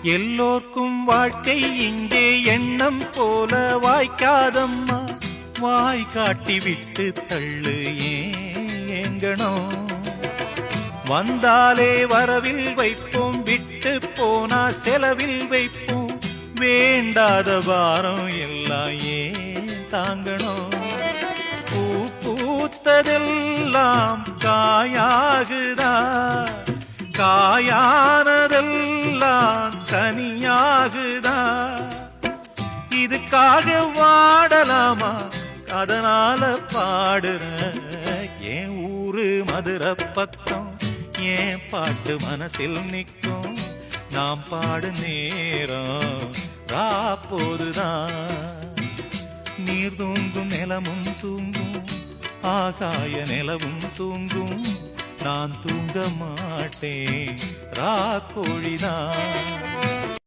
எல்லோர்க்கும் வாழ்க்கை இங்கே எண்ணம் போல வாய்க்காதம்மா. வாய் காட்டி விட்டு தள்ளு ஏங்கணும். வந்தாலே வரவில் வைப்போம், விட்டு போனா செலவில் வைப்போம். வேண்டாத பாரம் எல்லாம் ஏன் தாங்கணும். பூ பூத்ததெல்லாம் காயாகுதா, காயானதெல்லாம் கனியாகுதா. இதுக்காக வாடலாமா, அதனால பாடுற. என் ஊரு மதுரை பக்கம், என் பாட்டு மனசில் நிற்கும். நாம் பாடு நேரம் ராப்போதுதான். நீர் தூங்கும் நிலமும் தூங்கும், ஆகாய நிலவும் தூங்கும். நான் தூங்க மாட்டேன், ராக்கோழிதான்.